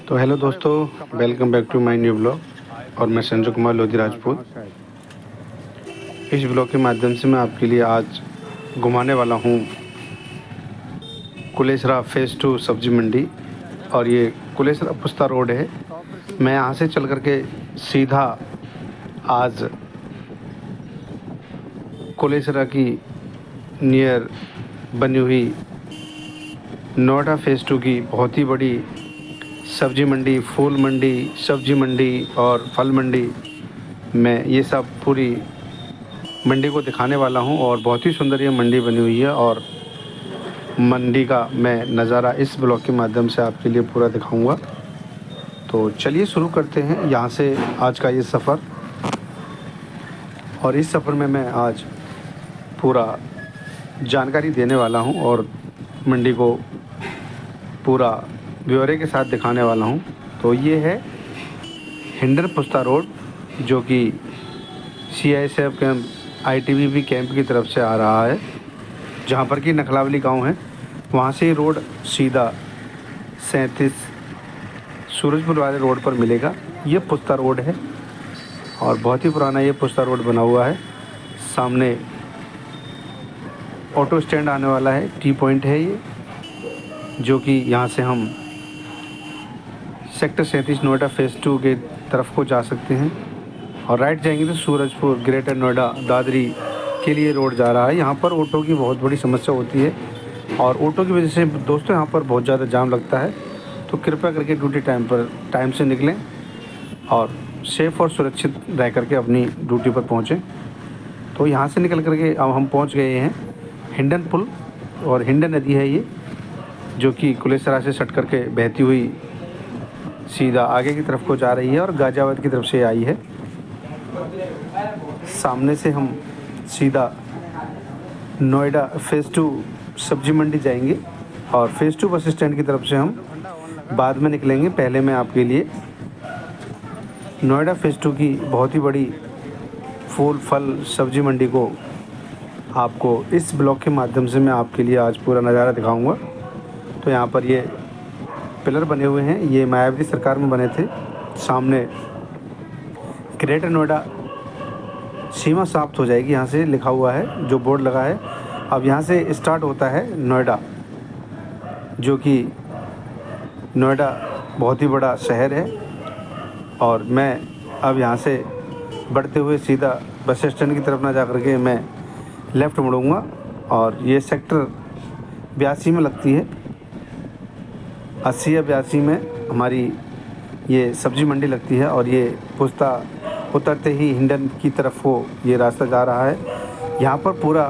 तो हेलो दोस्तों, welcome back to my new blog. और मैं संजय कुमार लोधी राजपूत। इस ब्लॉग के माध्यम से मैं आपके लिए आज घुमाने वाला हूँ कुलेसरा फ़ेज़ 2 सब्जी मंडी। और ये कुलेसरा पुस्ता रोड है। मैं यहाँ से चल कर के सीधा आज कुलेसरा की नियर बनी हुई नोएडा फ़ेज़ 2 की बहुत ही बड़ी सब्जी मंडी, फूल मंडी, सब्जी मंडी और फल मंडी में ये सब पूरी मंडी को दिखाने वाला हूँ। और बहुत ही सुंदर ये मंडी बनी हुई है और मंडी का मैं नज़ारा इस ब्लॉग के माध्यम से आपके लिए पूरा दिखाऊंगा। तो चलिए शुरू करते हैं यहाँ से आज का ये सफ़र। और इस सफ़र में मैं आज पूरा जानकारी देने वाला हूँ और मंडी को पूरा ब्यौरे के साथ दिखाने वाला हूँ। तो ये है हिंडन पुस्ता रोड, जो कि CISF कैंप ITBP कैंप की तरफ से आ रहा है, जहाँ पर कि नखलावली गांव है। वहाँ से रोड सीधा 37 सूरजपुर वाले रोड पर मिलेगा। ये पुस्ता रोड है और बहुत ही पुराना ये पुस्ता रोड बना हुआ है। सामने ऑटो स्टैंड आने वाला है, टी पॉइंट है ये, जो कि यहाँ से हम सेक्टर 37 नोएडा फ़ेज़ 2 के तरफ को जा सकते हैं। और राइट जाएंगे तो सूरजपुर, ग्रेटर नोएडा, दादरी के लिए रोड जा रहा है। यहाँ पर ऑटो की बहुत बड़ी समस्या होती है और ऑटो की वजह से दोस्तों यहाँ पर बहुत ज़्यादा जाम लगता है। तो कृपया करके ड्यूटी टाइम पर टाइम से निकलें और सेफ़ और सुरक्षित रह करके अपनी ड्यूटी पर पहुँचें। तो यहाँ से निकल करके अब हम पहुँच गए हैं हिंडन पुल। और हिंडन नदी है ये, जो कि कुलेसरा से सट करके बहती हुई सीधा आगे की तरफ को जा रही है और गाज़ियाबाद की तरफ से आई है। सामने से हम सीधा नोएडा फ़ेज़ 2 सब्जी मंडी जाएंगे और फ़ेज़ 2 बस स्टैंड की तरफ से हम बाद में निकलेंगे। पहले मैं आपके लिए नोएडा फ़ेज़ 2 की बहुत ही बड़ी फूल फल सब्जी मंडी को आपको इस ब्लॉग के माध्यम से मैं आपके लिए आज पूरा नज़ारा दिखाऊंगा। तो यहाँ पर ये पिलर बने हुए हैं, ये मायावती सरकार में बने थे। सामने ग्रेटर नोएडा सीमा समाप्त हो जाएगी, यहाँ से लिखा हुआ है, जो बोर्ड लगा है। अब यहाँ से स्टार्ट होता है नोएडा, जो कि नोएडा बहुत ही बड़ा शहर है। और मैं अब यहाँ से बढ़ते हुए सीधा बस स्टैंड की तरफ ना जा कर के मैं लेफ़्ट मुड़ूंगा। और ये सेक्टर 82 में लगती है, 80 या 82 में हमारी ये सब्ज़ी मंडी लगती है। और ये पुस्ता उतरते ही हिंडन की तरफ को ये रास्ता जा रहा है। यहाँ पर पूरा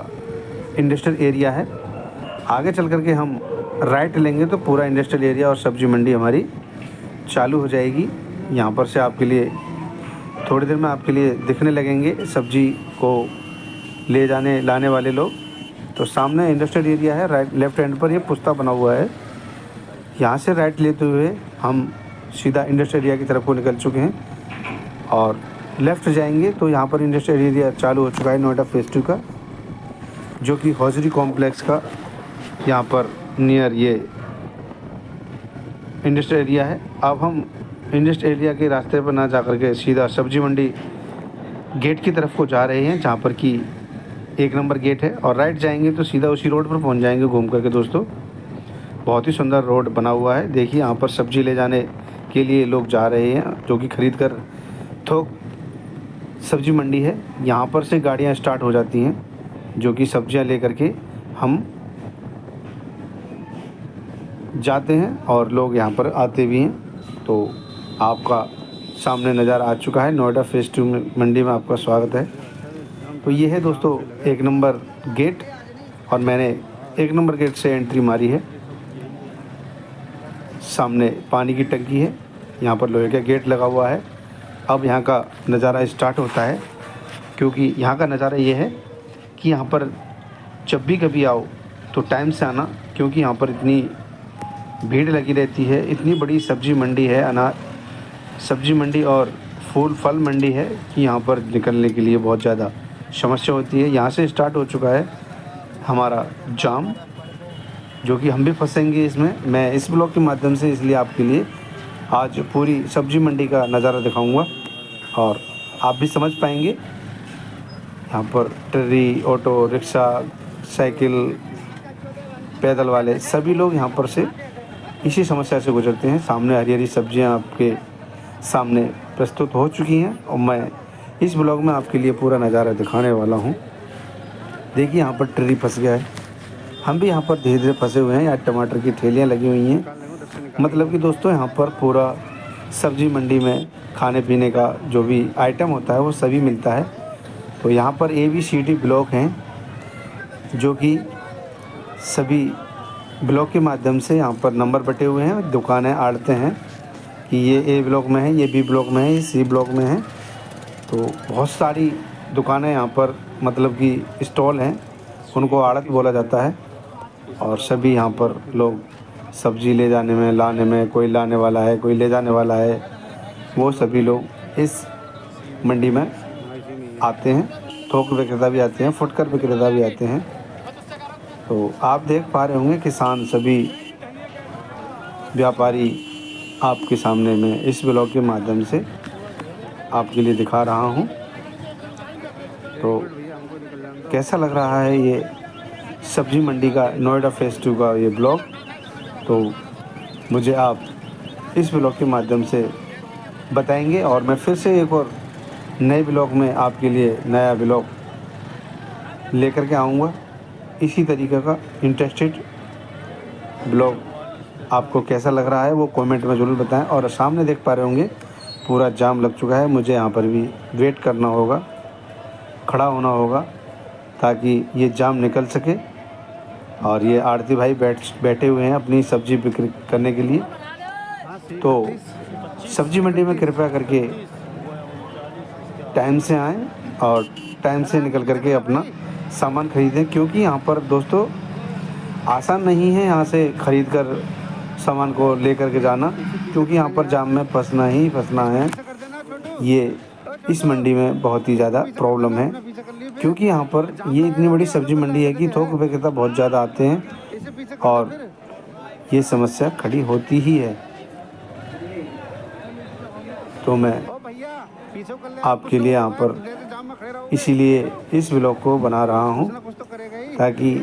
इंडस्ट्रियल एरिया है। आगे चल कर के हम राइट लेंगे तो पूरा इंडस्ट्रियल एरिया और सब्ज़ी मंडी हमारी चालू हो जाएगी। यहाँ पर से आपके लिए थोड़ी देर में आपके लिए दिखने लगेंगे सब्ज़ी को ले जाने लाने वाले लोग। तो सामने इंडस्ट्रियल एरिया है, राइट लेफ़्ट हैंड पर ये पुस्ता बना हुआ है। यहाँ से राइट लेते हुए हम सीधा इंडस्ट्रियल एरिया की तरफ को निकल चुके हैं और लेफ़्ट जाएंगे तो यहाँ पर इंडस्ट्रियल एरिया चालू हो चुका है नोएडा फ़ेज़ 2 का, जो कि हौजरी कॉम्प्लेक्स का यहाँ पर नियर ये इंडस्ट्रियल एरिया है। अब हम इंडस्ट्रियल एरिया के रास्ते पर ना जा कर के सीधा सब्जी मंडी गेट की तरफ को जा रहे हैं, जहाँ पर कि 1 नंबर गेट है। और राइट जाएंगे तो सीधा उसी रोड पर पहुँच जाएंगे घूम करके। दोस्तों बहुत ही सुंदर रोड बना हुआ है। देखिए यहाँ पर सब्ज़ी ले जाने के लिए लोग जा रहे हैं, जो कि ख़रीद कर थोक सब्जी मंडी है। यहाँ पर से गाड़ियाँ स्टार्ट हो जाती हैं, जो कि सब्जियाँ ले करके हम जाते हैं और लोग यहाँ पर आते भी हैं। तो आपका सामने नज़ारा आ चुका है नोएडा फ़ेज़ 2 मंडी में आपका स्वागत है। तो ये है दोस्तों 1 नंबर गेट और मैंने 1 नंबर गेट से एंट्री मारी है। सामने पानी की टंकी है, यहाँ पर लोहे का गेट लगा हुआ है। अब यहाँ का नज़ारा स्टार्ट होता है, क्योंकि यहाँ का नज़ारा ये है कि यहाँ पर जब भी कभी आओ तो टाइम से आना, क्योंकि यहाँ पर इतनी भीड़ लगी रहती है। इतनी बड़ी सब्ज़ी मंडी है, सब्ज़ी मंडी और फूल फल मंडी है कि यहाँ पर निकलने के लिए बहुत ज़्यादा समस्या होती है। यहाँ से स्टार्ट हो चुका है हमारा जाम, जो कि हम भी फंसेंगे इसमें। मैं इस ब्लॉग के माध्यम से इसलिए आपके लिए आज पूरी सब्जी मंडी का नज़ारा दिखाऊंगा और आप भी समझ पाएंगे। यहाँ पर ट्ररी, ऑटो रिक्शा, साइकिल, पैदल वाले सभी लोग यहाँ पर से इसी समस्या से गुजरते हैं। सामने हरी हरी सब्जियाँ आपके सामने प्रस्तुत हो चुकी हैं और मैं इस ब्लॉग में आपके लिए पूरा नज़ारा दिखाने वाला हूँ। देखिए यहाँ पर ट्ररी फंस गया है, हम भी यहाँ पर धीरे धीरे फंसे हुए हैं। यहाँ टमाटर की ठेलियाँ लगी हुई हैं। मतलब कि दोस्तों यहाँ पर पूरा सब्जी मंडी में खाने पीने का जो भी आइटम होता है वो सभी मिलता है। तो यहाँ पर ABCD ब्लॉक हैं जो कि सभी ब्लॉक के माध्यम से यहाँ पर नंबर बटे हुए हैं। दुकानें आड़ते हैं कि ये A ब्लॉक में है, ये B ब्लॉक में है, ये C ब्लॉक में है। तो बहुत सारी दुकानें यहाँ पर मतलब कि स्टॉल हैं, उनको आड़त बोला जाता है। और सभी यहाँ पर लोग सब्ज़ी ले जाने में, लाने में, कोई लाने वाला है, कोई ले जाने वाला है, वो सभी लोग इस मंडी में आते हैं। थोक विक्रेता भी आते हैं, फुटकर विक्रेता भी आते हैं। तो आप देख पा रहे होंगे किसान, सभी व्यापारी आपके सामने में इस ब्लॉग के माध्यम से आपके लिए दिखा रहा हूँ। तो कैसा लग रहा है ये सब्जी मंडी का, नोएडा फेज़ 2 का ये ब्लॉग, तो मुझे आप इस ब्लॉग के माध्यम से बताएंगे। और मैं फिर से एक और नए ब्लॉग में आपके लिए नया ब्लॉग लेकर के आऊँगा। इसी तरीके का इंटरेस्टेड ब्लॉग आपको कैसा लग रहा है वो कमेंट में ज़रूर बताएं। और सामने देख पा रहे होंगे पूरा जाम लग चुका है, मुझे यहाँ पर भी वेट करना होगा, खड़ा होना होगा ताकि ये जाम निकल सके। और ये आड़ती भाई बैठे हुए हैं अपनी सब्ज़ी बिक्री करने के लिए। तो सब्ज़ी मंडी में कृपया करके टाइम से आएँ और टाइम से निकल करके अपना सामान ख़रीदें, क्योंकि यहाँ पर दोस्तों आसान नहीं है यहाँ से ख़रीद कर सामान को लेकर के जाना, क्योंकि यहाँ पर जाम में फंसना ही फंसना है। ये इस मंडी में बहुत ही ज़्यादा प्रॉब्लम है, क्योंकि यहाँ पर ये इतनी बड़ी सब्ज़ी मंडी है कि थोक विक्रेता बहुत ज़्यादा आते हैं और ये समस्या खड़ी होती ही है। तो मैं आपके लिए यहाँ पर इसीलिए इस ब्लॉग को बना रहा हूँ ताकि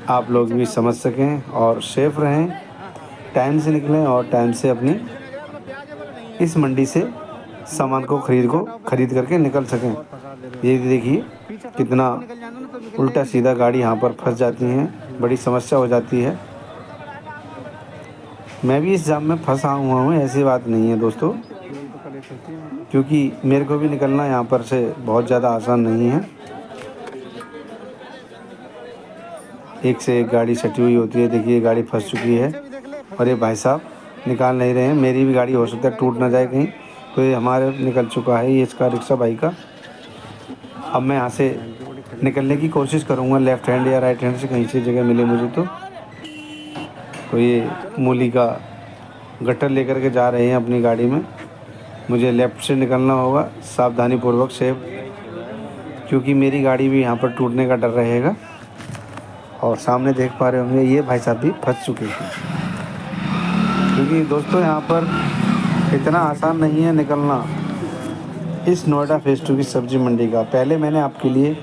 आप लोग भी समझ सकें और सेफ़ रहें, टाइम से निकलें और टाइम से अपनी इस मंडी से सामान को ख़रीद करके निकल सकें। ये देखिए कितना उल्टा सीधा गाड़ी यहाँ पर फंस जाती हैं, बड़ी समस्या हो जाती है। मैं भी इस जाम में फंसा हुआ हूँ, ऐसी बात नहीं है दोस्तों, क्योंकि मेरे को भी निकलना यहाँ पर से बहुत ज़्यादा आसान नहीं है। एक से एक गाड़ी सटी हुई होती है। देखिए गाड़ी फंस चुकी है और ये भाई साहब निकाल नहीं रहे हैं। मेरी भी गाड़ी हो सकता है टूट ना जाए कहीं, तो ये हमारे निकल चुका है ये इसका रिक्शा भाई का। अब मैं यहाँ से निकलने की कोशिश करूँगा, लेफ़्ट हैंड या राइट हैंड से कहीं से जगह मिले मुझे तो ये मूली का गट्टर लेकर के जा रहे हैं अपनी गाड़ी में। मुझे लेफ़्ट से निकलना होगा सावधानीपूर्वक सेफ, क्योंकि मेरी गाड़ी भी यहाँ पर टूटने का डर रहेगा। और सामने देख पा रहे होंगे ये भाई साहब भी फंस चुके हैं, क्योंकि दोस्तों यहाँ पर इतना आसान नहीं है निकलना इस नोएडा फेज़ 2 की सब्ज़ी मंडी का। पहले मैंने आपके लिए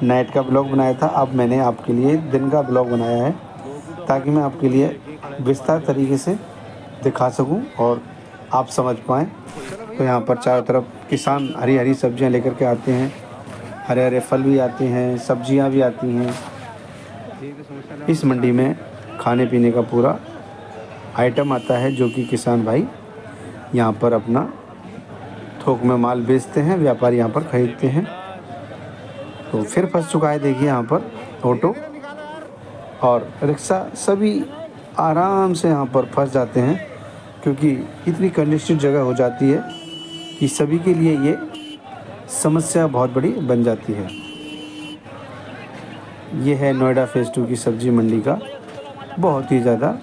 नाइट का ब्लॉग बनाया था, अब मैंने आपके लिए दिन का ब्लॉग बनाया है ताकि मैं आपके लिए विस्तार तरीके से दिखा सकूं और आप समझ पाएँ। तो यहाँ पर चारों तरफ किसान हरी हरी सब्जियां लेकर के आते हैं, हरे हरे फल भी आते हैं, सब्जियां भी आती हैं। इस मंडी में खाने पीने का पूरा आइटम आता है जो कि किसान भाई यहाँ पर अपना थोक में माल बेचते हैं, व्यापारी यहाँ पर ख़रीदते हैं। तो फिर फंस चुका है देखिए यहाँ पर ऑटो और रिक्शा, सभी आराम से यहाँ पर फंस जाते हैं, क्योंकि इतनी कंजेस्टेड जगह हो जाती है कि सभी के लिए ये समस्या बहुत बड़ी बन जाती है। ये है नोएडा फेज़ 2 की सब्ज़ी मंडी का बहुत ही ज़्यादा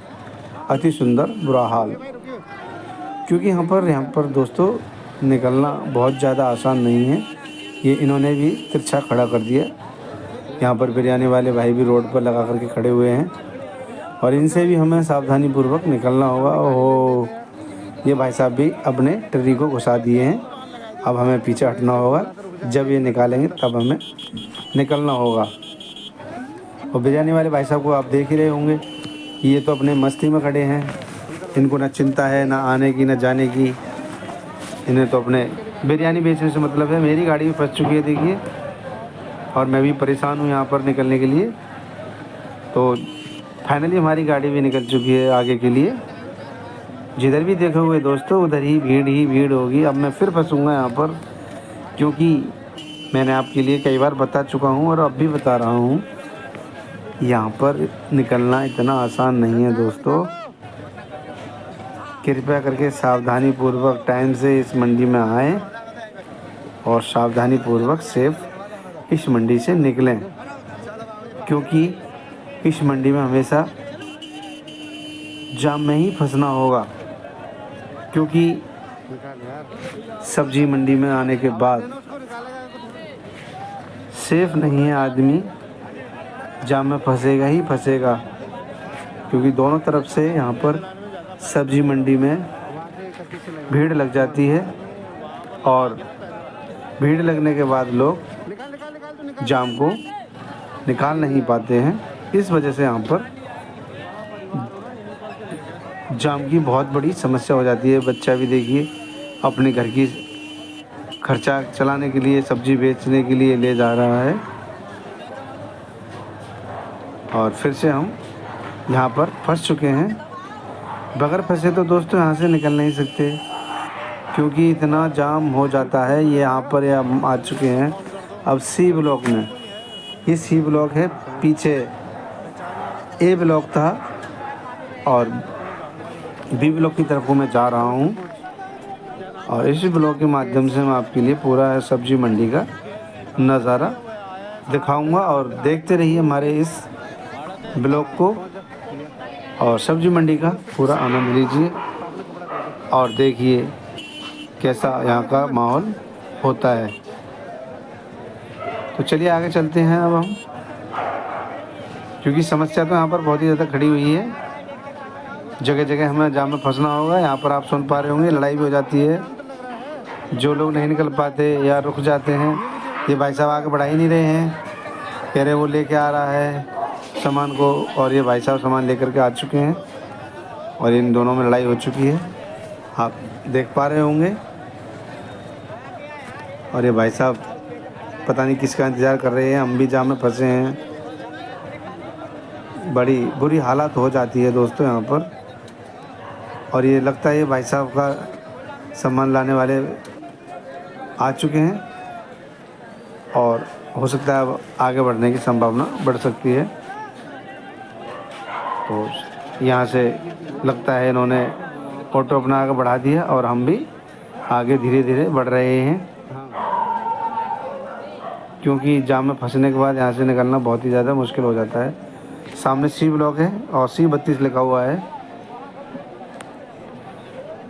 अति सुंदर बुरा हाल, क्योंकि यहाँ पर दोस्तों निकलना बहुत ज़्यादा आसान नहीं है। ये इन्होंने भी तिरछा खड़ा कर दिया। यहाँ पर बिरयानी वाले भाई भी रोड पर लगा करके खड़े हुए हैं और इनसे भी हमें सावधानीपूर्वक निकलना होगा। ओहो, ये भाई साहब भी अपने ट्री को घुसा दिए हैं। अब हमें पीछे हटना होगा, जब ये निकालेंगे तब हमें निकलना होगा। और बिरयानी वाले भाई साहब को आप देख ही रहे होंगे, ये तो अपने मस्ती में खड़े हैं। इनको ना चिंता है ना आने की ना जाने की। इन्हें तो अपने बिरयानी बेचने से मतलब है। मेरी गाड़ी भी फंस चुकी है देखिए, और मैं भी परेशान हूँ यहाँ पर निकलने के लिए। तो फाइनली हमारी गाड़ी भी निकल चुकी है आगे के लिए। जिधर भी देखोगे दोस्तों उधर ही भीड़ होगी। अब मैं फिर फंसूँगा यहाँ पर, क्योंकि मैंने आपके लिए कई बार बता चुका हूँ और अब भी बता रहा हूँ, यहाँ पर निकलना इतना आसान नहीं है दोस्तों। कृपया करके सावधानी पूर्वक टाइम से इस मंडी में आएँ और सावधानी पूर्वक सेफ इस मंडी से निकलें, क्योंकि इस मंडी में हमेशा जाम में ही फंसना होगा। क्योंकि सब्जी मंडी में आने के बाद सेफ नहीं है आदमी, जाम में फंसेगा ही फंसेगा। क्योंकि दोनों तरफ से यहाँ पर सब्जी मंडी में भीड़ लग जाती है, और भीड़ लगने के बाद लोग जाम को निकाल नहीं पाते हैं। इस वजह से यहाँ पर जाम की बहुत बड़ी समस्या हो जाती है। बच्चा भी देखिए अपने घर की खर्चा चलाने के लिए सब्ज़ी बेचने के लिए ले जा रहा है, और फिर से हम यहाँ पर फंस चुके हैं। बगैर फंसे तो दोस्तों यहाँ से निकल नहीं सकते, क्योंकि इतना जाम हो जाता है। ये यहाँ पर हम आ चुके हैं अब सी ब्लॉक में। ये सी ब्लॉक है, पीछे ए ब्लॉक था और बी ब्लॉक की तरफ को मैं जा रहा हूँ। और इसी ब्लॉक के माध्यम से मैं आपके लिए पूरा सब्जी मंडी का नज़ारा दिखाऊंगा, और देखते रहिए हमारे इस ब्लॉक को और सब्जी मंडी का पूरा आनंद लीजिए और देखिए कैसा यहाँ का माहौल होता है। तो चलिए आगे चलते हैं अब हम, क्योंकि समस्या तो यहाँ पर बहुत ही ज़्यादा खड़ी हुई है। जगह जगह हमें जाम में फंसना होगा। यहाँ पर आप सुन पा रहे होंगे लड़ाई भी हो जाती है। जो लोग नहीं निकल पाते या रुक जाते हैं, ये भाई साहब आगे बढ़ा ही नहीं रहे हैं। कह रहे वो लेके आ रहा है सामान को, और ये भाई साहब सामान लेकर के आ चुके हैं और इन दोनों में लड़ाई हो चुकी है, आप देख पा रहे होंगे। और ये भाई साहब पता नहीं किसका इंतज़ार कर रहे हैं। हम भी जाम में फंसे हैं। बड़ी बुरी हालत हो जाती है दोस्तों यहाँ पर। और ये लगता है ये भाई साहब का सामान लाने वाले आ चुके हैं, और हो सकता है अब आगे बढ़ने की संभावना बढ़ सकती है। तो यहाँ से लगता है इन्होंने ऑटो अपना आगे बढ़ा दिया और हम भी आगे धीरे धीरे बढ़ रहे हैं, क्योंकि जाम में फंसने के बाद यहाँ से निकलना बहुत ही ज़्यादा मुश्किल हो जाता है। सामने सी ब्लॉक है और C32 लिखा हुआ है।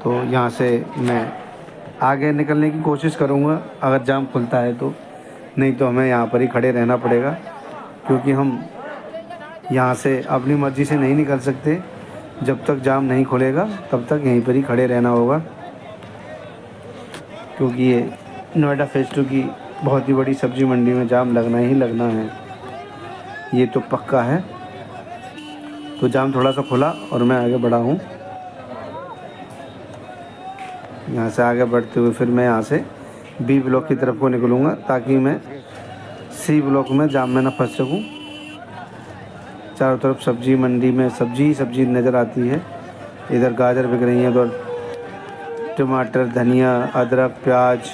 तो यहाँ से मैं आगे निकलने की कोशिश करूँगा अगर जाम खुलता है तो, नहीं तो हमें यहाँ पर ही खड़े रहना पड़ेगा, क्योंकि हम यहाँ से अपनी मर्ज़ी से नहीं निकल सकते। जब तक जाम नहीं खुलेगा तब तक यहीं पर ही खड़े रहना होगा, क्योंकि ये नोएडा फेज़ 2 की बहुत ही बड़ी सब्ज़ी मंडी में जाम लगना ही लगना है, ये तो पक्का है। तो जाम थोड़ा सा खुला और मैं आगे बढ़ा हूँ। यहाँ से आगे बढ़ते हुए फिर मैं यहाँ से बी ब्लॉक की तरफ को निकलूँगा, ताकि मैं सी ब्लॉक में जाम में ना फंस सकूँ। चारों तरफ सब्जी मंडी में सब्जी नज़र आती है। इधर गाजर बिक रही हैं, उधर टमाटर, धनिया, अदरक, प्याज,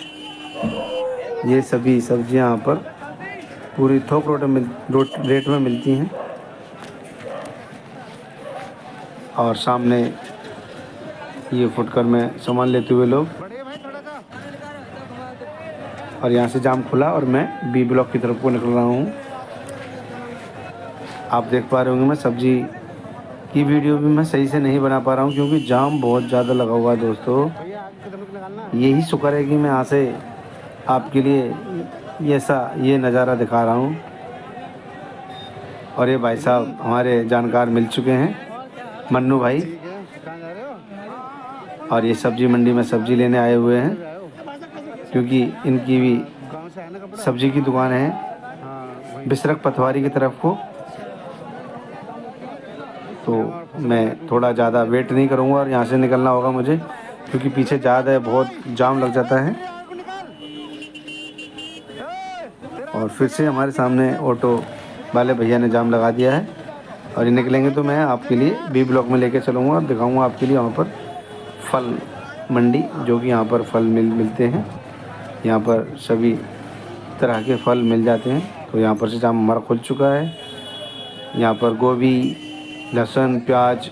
ये सभी सब्जियां यहाँ पर पूरी थोक रेट में मिलती हैं। और सामने ये फुटकर में सामान लेते हुए लोग, और यहाँ से जाम खुला और मैं बी ब्लॉक की तरफ को निकल रहा हूँ। आप देख पा रहे होंगे मैं सब्जी की वीडियो भी मैं सही से नहीं बना पा रहा हूँ, क्योंकि जाम बहुत ज़्यादा लगा हुआ है दोस्तों। यही शुक्र है कि मैं यहाँ से आपके लिए ये नज़ारा दिखा रहा हूँ। और ये भाई साहब हमारे जानकार मिल चुके हैं, मन्नू भाई। और ये सब्जी मंडी में सब्जी लेने आए हुए हैं, क्योंकि इनकी भी सब्जी की दुकान है बिसरक पथवारी की तरफ को। तो मैं थोड़ा ज़्यादा वेट नहीं करूँगा और यहाँ से निकलना होगा मुझे, क्योंकि पीछे ज़्यादा है, बहुत जाम लग जाता है। और फिर से हमारे सामने ऑटो वाले भैया ने जाम लगा दिया है और ये निकलेंगे तो मैं आपके लिए बी ब्लॉक में लेके चलूँगा और दिखाऊँगा आपके लिए वहाँ पर फल मंडी, जो कि यहाँ पर फल मिलते हैं। यहाँ पर सभी तरह के फल मिल जाते हैं। तो यहाँ पर से जाम हमारा खुल चुका है। यहाँ पर गोभी, लहसुन, प्याज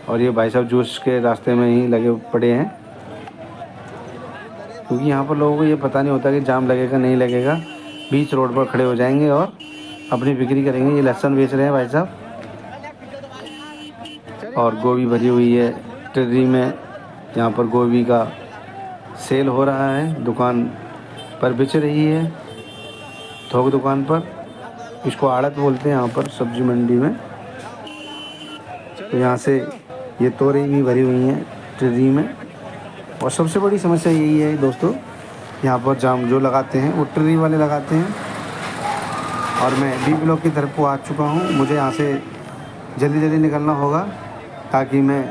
और ये भाई साहब जूस के रास्ते में ही लगे पड़े हैं, क्योंकि यहाँ पर लोगों को ये पता नहीं होता कि जाम लगेगा नहीं लगेगा। बीच रोड पर खड़े हो जाएंगे और अपनी बिक्री करेंगे। ये लहसुन बेच रहे हैं भाई साहब और गोभी भरी हुई है ट्रेरी में। यहाँ पर गोभी का सेल हो रहा है, दुकान पर बिच रही है, थोक दुकान पर। इसको आड़त बोलते हैं यहाँ पर सब्जी मंडी में। तो यहाँ से ये तोरई भी भरी हुई हैं ट्रेरी में। और सबसे बड़ी समस्या यही है दोस्तों, यहाँ पर जाम जो लगाते हैं वो ट्रेरी वाले लगाते हैं। और मैं बी ब्लॉक की तरफ को आ चुका हूँ। मुझे यहाँ से जल्दी जल्दी निकलना होगा ताकि मैं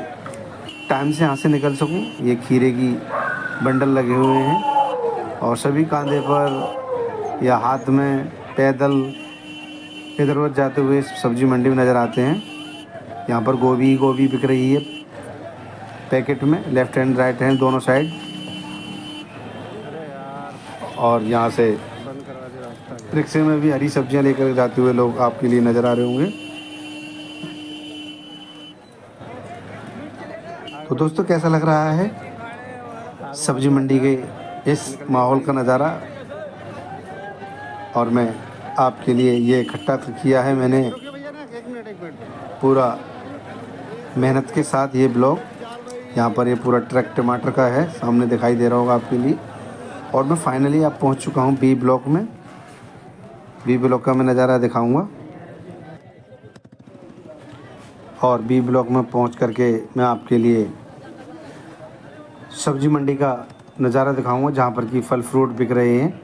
टाइम से यहाँ से निकल सकूँ। ये खीरे की बंडल लगे हुए हैं और सभी कांधे पर या हाथ में पैदल इधर उधर जाते हुए सब्जी मंडी में नज़र आते हैं। यहाँ पर गोभी बिक रही है पैकेट में, लेफ़्ट हैंड राइट हैंड दोनों साइड। और यहाँ से रिक्शे में भी हरी सब्जियाँ लेकर जाते हुए लोग आपके लिए नज़र आ रहे होंगे। तो दोस्तों कैसा लग रहा है सब्जी मंडी के इस माहौल का नज़ारा। और मैं आपके लिए ये इकट्ठा किया है मैंने पूरा मेहनत के साथ ये ब्लॉग। यहाँ पर ये पूरा ट्रक टमाटर का है, सामने दिखाई दे रहा होगा आपके लिए। और मैं फाइनली आप पहुँच चुका हूँ बी ब्लॉक में। बी ब्लॉक का मैं नज़ारा दिखाऊंगा और बी ब्लॉक में पहुँच करके मैं आपके लिए सब्जी मंडी का नज़ारा दिखाऊंगा, जहाँ पर कि फल फ्रूट बिक रहे हैं।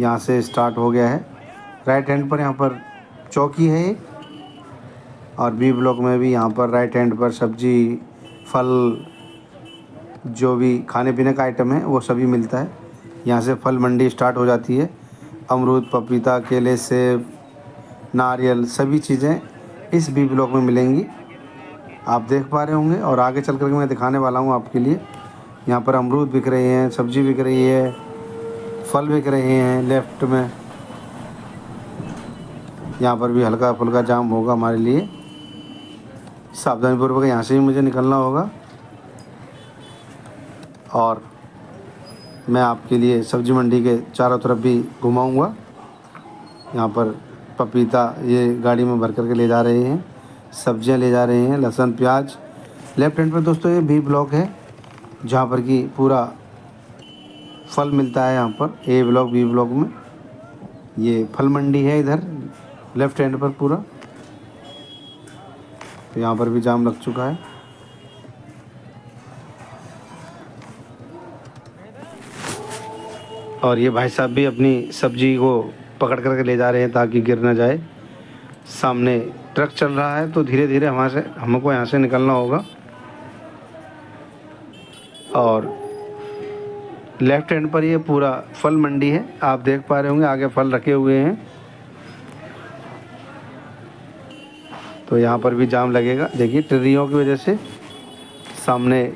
यहाँ से स्टार्ट हो गया है, राइट हैंड पर यहाँ पर चौकी है एक, और बी ब्लॉक में भी यहाँ पर राइट हैंड पर सब्जी, फल, जो भी खाने पीने का आइटम है वो सभी मिलता है। यहाँ से फल मंडी स्टार्ट हो जाती है। अमरूद, पपीता, केले, सेब, नारियल सभी चीज़ें इस बी ब्लॉक में मिलेंगी, आप देख पा रहे होंगे। और आगे चल कर के मैं दिखाने वाला हूँ आपके लिए। यहाँ पर अमरूद बिक रहे हैं, सब्जी बिक रही है, फल बिक रहे हैं लेफ़्ट में। यहाँ पर भी हल्का फुल्का जाम होगा हमारे लिए, सावधानीपूर्वक यहाँ से ही मुझे निकलना होगा। और मैं आपके लिए सब्जी मंडी के चारों तरफ भी घुमाऊंगा। यहाँ पर पपीता ये गाड़ी में भर करके ले जा रहे हैं, सब्जियां ले जा रहे हैं, लहसुन, प्याज। लेफ़्ट हैंड पर दोस्तों ये बी ब्लॉक है, जहाँ पर कि पूरा फल मिलता है। यहाँ पर ए ब्लॉक, बी ब्लॉक में ये फल मंडी है इधर लेफ़्ट हैंड पर पूरा। तो यहाँ पर भी जाम लग चुका है। और ये भाई साहब भी अपनी सब्जी को पकड़ करके ले जा रहे हैं ताकि गिर ना जाए। सामने ट्रक चल रहा है, तो धीरे धीरे हमको यहाँ से निकलना होगा। और लेफ़्ट हैंड पर ये पूरा फल मंडी है, आप देख पा रहे होंगे आगे फल रखे हुए हैं। तो यहाँ पर भी जाम लगेगा, देखिए ट्रेरियों की वजह से सामने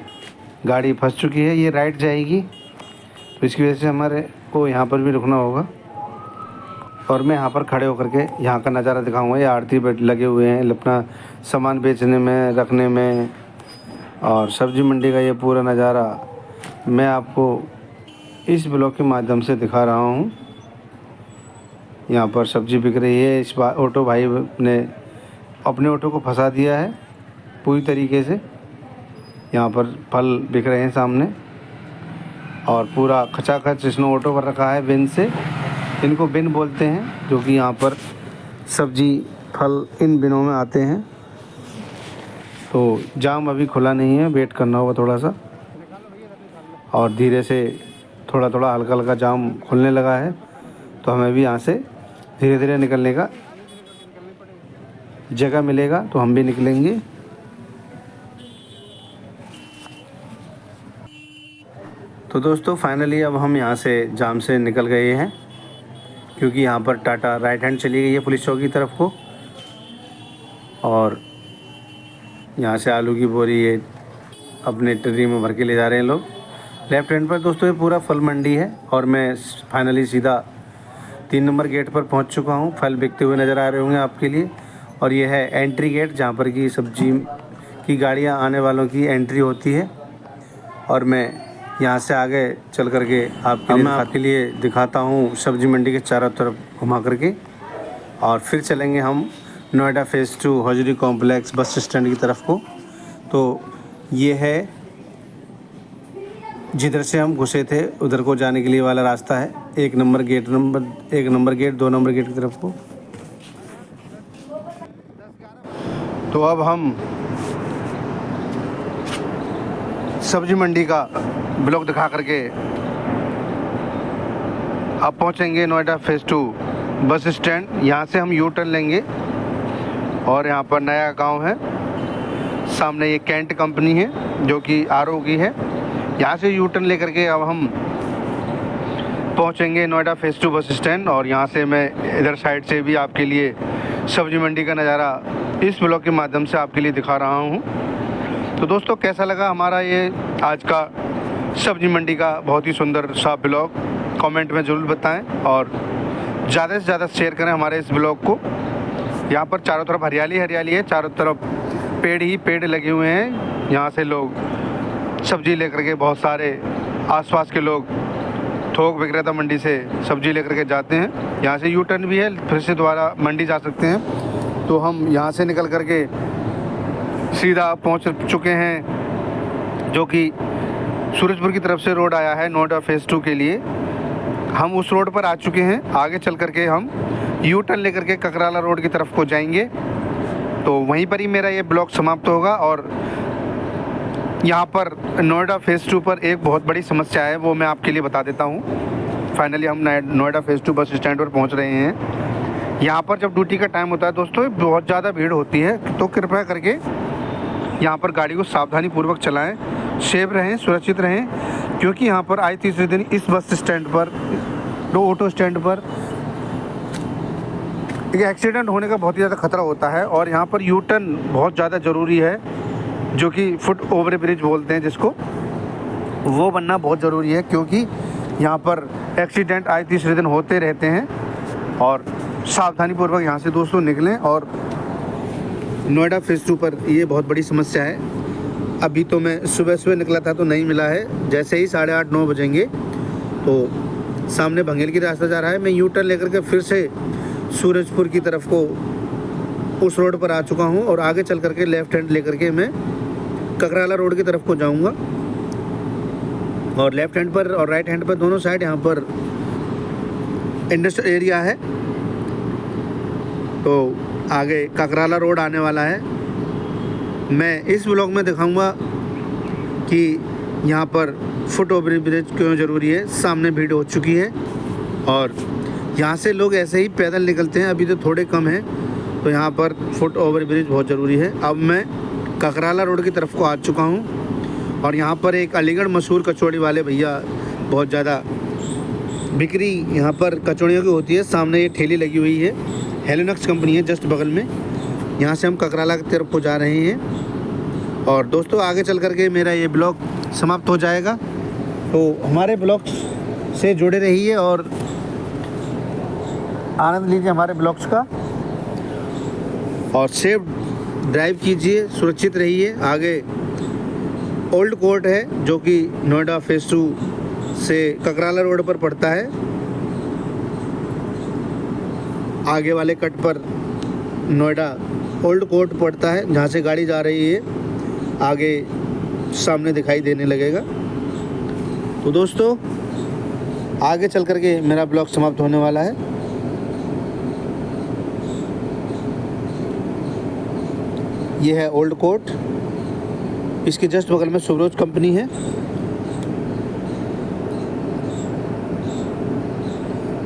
गाड़ी फंस चुकी है। ये राइट जाएगी, तो इसकी वजह से हमारे को यहाँ पर भी रुकना होगा। और मैं यहाँ पर खड़े होकर के यहाँ का नज़ारा दिखाऊंगा। ये आड़ती बेट लगे हुए हैं अपना सामान बेचने में, रखने में। और सब्जी मंडी का ये पूरा नज़ारा मैं आपको इस ब्लॉग के माध्यम से दिखा रहा हूँ। यहाँ पर सब्जी बिक रही है। इस बार ऑटो भाई ने अपने ऑटो को फंसा दिया है पूरी तरीके से। यहाँ पर फल बिक रहे हैं सामने और पूरा खचाखच इसने ऑटो पर रखा है बिन से। इनको बिन बोलते हैं, जो कि यहाँ पर सब्जी फल इन बिनों में आते हैं। तो जाम अभी खुला नहीं है, वेट करना होगा थोड़ा सा, और धीरे से थोड़ा थोड़ा हल्का हल्का जाम खुलने लगा है। तो हमें भी यहाँ से धीरे धीरे निकलने का जगह मिलेगा तो हम भी निकलेंगे। तो दोस्तों फाइनली अब हम यहाँ से जाम से निकल गए हैं, क्योंकि यहाँ पर टाटा राइट हैंड चली गई है पुलिस चौकी की तरफ को, और यहाँ से आलू की बोरी ये अपने ट्री में भर के ले जा रहे हैं लोग। लेफ्ट हैंड पर दोस्तों ये पूरा फल मंडी है, और मैं फाइनली सीधा 3 नंबर गेट पर पहुँच चुका हूँ। फल बिकते हुए नज़र आ रहे होंगे आपके लिए, और ये है एंट्री गेट जहाँ पर की सब्जी की गाड़ियाँ आने वालों की एंट्री होती है। और मैं यहाँ से आगे चल करके आपके लिए दिखाता हूँ सब्जी मंडी के चारों तरफ घुमा करके, और फिर चलेंगे हम Noida phase 2 hosiery complex bus stand की तरफ को। तो ये है जिधर से हम घुसे थे उधर को जाने के लिए वाला रास्ता है, 1 नंबर गेट 2 नंबर गेट की तरफ को। तो अब हम सब्जी मंडी का ब्लॉक दिखा करके अब पहुंचेंगे नोएडा फेज़ 2 बस स्टैंड। यहाँ से हम यू टर्न लेंगे, और यहाँ पर नया गांव है, सामने ये कैंट कंपनी है जो कि आरओ की है। यहाँ से यू टर्न लेकर के अब हम पहुँचेंगे नोएडा फेज़ 2 बस स्टैंड, और यहाँ से मैं इधर साइड से भी आपके लिए सब्जी मंडी का नज़ारा इस ब्लॉग के माध्यम से आपके लिए दिखा रहा हूँ। तो दोस्तों कैसा लगा हमारा ये आज का सब्जी मंडी का बहुत ही सुंदर सा ब्लॉग, कमेंट में ज़रूर बताएं, और ज़्यादा से ज़्यादा शेयर करें हमारे इस ब्लॉग को। यहाँ पर चारों तरफ हरियाली हरियाली है, चारों तरफ पेड़ ही पेड़ लगे हुए हैं। यहाँ से लोग सब्जी लेकर के, बहुत सारे आसपास के लोग थोक विक्रेता मंडी से सब्जी लेकर के जाते हैं। यहाँ से यू टर्न भी है, फिर से दोबारा मंडी जा सकते हैं। तो हम यहाँ से निकल करके सीधा पहुँच चुके हैं, जो कि सूरजपुर की तरफ से रोड आया है नोएडा फेज़ 2 के लिए। हम उस रोड पर आ चुके हैं। आगे चल करके हम यू टर्न लेकर के ककराला रोड की तरफ को जाएंगे। तो वहीं पर ही मेरा ये ब्लॉग समाप्त होगा। और यहाँ पर नोएडा फेज़ 2 पर एक बहुत बड़ी समस्या है, वो मैं आपके लिए बता देता हूँ। फाइनली हम नोएडा फेज़ 2 बस स्टैंड पर पहुँच रहे हैं। यहाँ पर जब ड्यूटी का टाइम होता है दोस्तों, बहुत ज़्यादा भीड़ होती है, तो कृपया करके यहाँ पर गाड़ी को सावधानीपूर्वक चलाएँ, सेफ रहें, सुरक्षित रहें, क्योंकि यहाँ पर आए तीसरे दिन इस बस स्टैंड पर, दो ऑटो स्टैंड पर एक एक्सीडेंट होने का बहुत ही ज़्यादा खतरा होता है। और यहाँ पर यू टर्न बहुत ज़्यादा ज़रूरी है, जो कि फुट ओवर ब्रिज बोलते हैं जिसको, वो बनना बहुत ज़रूरी है, क्योंकि यहाँ पर एक्सीडेंट आए तीसरे दिन होते रहते हैं। और सावधानीपूर्वक यहाँ से दोस्तों निकलें। और नोएडा फेज़ 2 पर ये बहुत बड़ी समस्या है। अभी तो मैं सुबह निकला था तो नहीं मिला है, जैसे ही 8:30-9 बजेंगे तो सामने भंगेल की रास्ता जा रहा है, मैं यू टर्न लेकर के फिर से सूरजपुर की तरफ को उस रोड पर आ चुका हूँ। और आगे चल करके लेफ़्ट हैंड लेकर के मैं ककराला रोड की तरफ को जाऊँगा। और लेफ़्ट हैंड पर और राइट हैंड पर दोनों साइड यहाँ पर इंडस्ट्रियल एरिया है। तो आगे ककराला रोड आने वाला है। मैं इस ब्लॉग में दिखाऊंगा कि यहाँ पर फुट ओवर ब्रिज क्यों ज़रूरी है। सामने भीड़ हो चुकी है, और यहाँ से लोग ऐसे ही पैदल निकलते हैं, अभी तो थोड़े कम हैं। तो यहाँ पर फुट ओवर ब्रिज बहुत ज़रूरी है। अब मैं ककराला रोड की तरफ को आ चुका हूँ, और यहाँ पर एक अलीगढ़ मशहूर कचौड़ी वाले भैया, बहुत ज़्यादा बिक्री यहाँ पर कचौड़ियों की होती है। सामने ये ठेली लगी हुई है, हेलोनक्स कंपनी है जस्ट बगल में। यहाँ से हम ककराला की तरफ को जा रहे हैं। और दोस्तों आगे चल करके मेरा ये ब्लॉग समाप्त हो जाएगा। तो हमारे ब्लॉग से जुड़े रहिए और आनंद लीजिए हमारे ब्लॉग्स का, और सेफ ड्राइव कीजिए, सुरक्षित रहिए। आगे ओल्ड कोर्ट है जो कि नोएडा फेज़ 2 से ककराला रोड पर पड़ता है। आगे वाले कट पर नोएडा ओल्ड कोर्ट पड़ता है, जहाँ से गाड़ी जा रही है आगे सामने दिखाई देने लगेगा। तो दोस्तों आगे चल करके मेरा ब्लॉग समाप्त होने वाला है। ये है ओल्ड कोर्ट, इसके जस्ट बगल में सुब्रोज कंपनी है।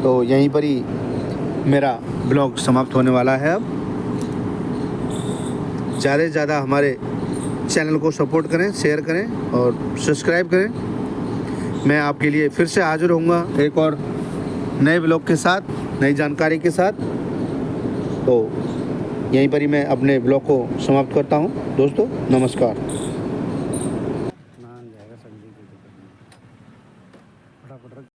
तो यहीं पर ही मेरा ब्लॉग समाप्त होने वाला है। अब ज़्यादा से ज़्यादा हमारे चैनल को सपोर्ट करें, शेयर करें और सब्सक्राइब करें। मैं आपके लिए फिर से हाजिर होऊंगा एक और नए ब्लॉग के साथ, नई जानकारी के साथ। तो यहीं पर ही मैं अपने ब्लॉग को समाप्त करता हूं। दोस्तों नमस्कार।